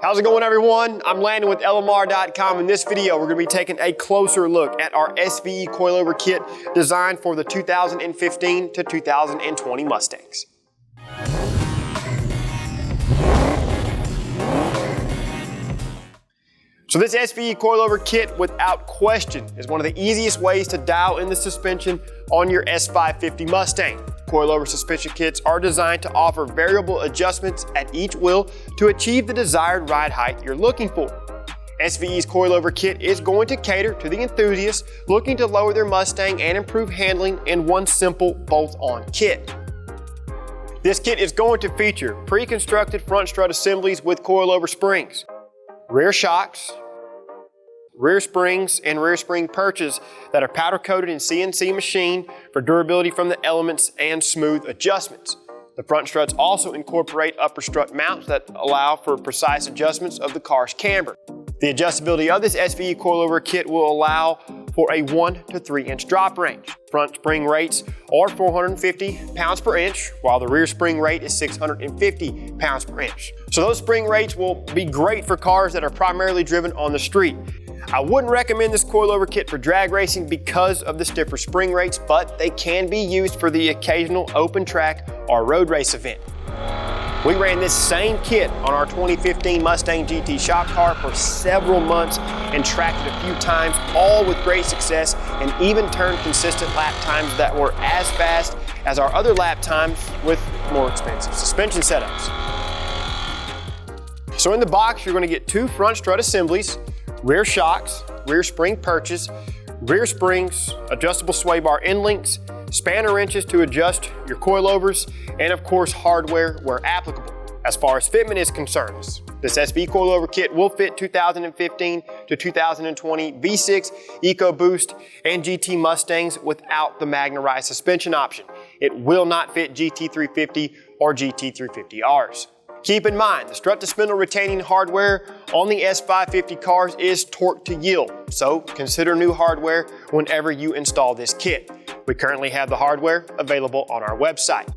How's it going, everyone? I'm Landon with LMR.com. In this video, we're going to be taking a closer look at our SVE coilover kit designed for the 2015 to 2020 Mustangs. So this SVE coilover kit, without question, is one of the easiest ways to dial in the suspension on your S550 Mustang. Coilover suspension kits are designed to offer variable adjustments at each wheel to achieve the desired ride height you're looking for. SVE's coilover kit is going to cater to the enthusiasts looking to lower their Mustang and improve handling in one simple bolt-on kit. This kit is going to feature pre-constructed front strut assemblies with coilover springs, rear shocks, rear springs, and rear spring perches that are powder coated in CNC machined for durability from the elements and smooth adjustments. The front struts also incorporate upper strut mounts that allow for precise adjustments of the car's camber. The adjustability of this SVE coilover kit will allow for a 1 to 3 inch drop range. Front spring rates are 450 pounds per inch, while the rear spring rate is 650 pounds per inch. So those spring rates will be great for cars that are primarily driven on the street. I wouldn't recommend this coilover kit for drag racing because of the stiffer spring rates, but they can be used for the occasional open track or road race event. We ran this same kit on our 2015 Mustang GT shop car for several months and tracked it a few times, all with great success, and even turned consistent lap times that were as fast as our other lap times with more expensive suspension setups. So in the box, you're going to get 2 front strut assemblies, rear shocks, rear spring perches, rear springs, adjustable sway bar end links, spanner wrenches to adjust your coilovers, and of course hardware where applicable. As far as fitment is concerned, this SVE coilover kit will fit 2015 to 2020 V6, EcoBoost, and GT Mustangs without the Magna-Rise suspension option. It will not fit GT350 or GT350Rs. Keep in mind, the strut to spindle retaining hardware on the S550 cars is torque to yield, so consider new hardware whenever you install this kit. We currently have the hardware available on our website.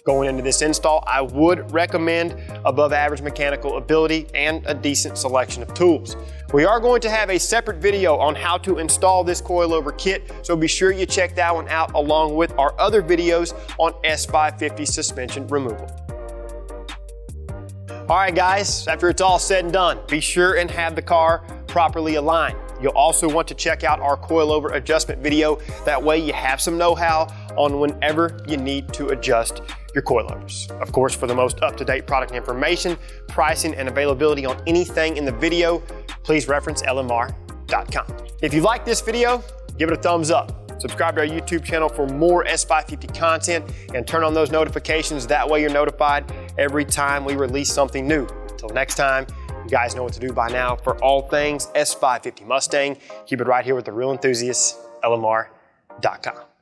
Going into this install, I would recommend above average mechanical ability and a decent selection of tools. We are going to have a separate video on how to install this coilover kit, so be sure you check that one out along with our other videos on S550 suspension removal. All right, guys, after it's all said and done, be sure and have the car properly aligned. You'll also want to check out our coilover adjustment video. That way you have some know-how on whenever you need to adjust your coilovers. Of course, for the most up-to-date product information, pricing, and availability on anything in the video, please reference LMR.com. If you like this video, give it a thumbs up. Subscribe to our YouTube channel for more S550 content and turn on those notifications. That way you're notified every time we release something new. Until next time, you guys know what to do by now. For all things S550 Mustang, keep it right here with the real enthusiasts, LMR.com.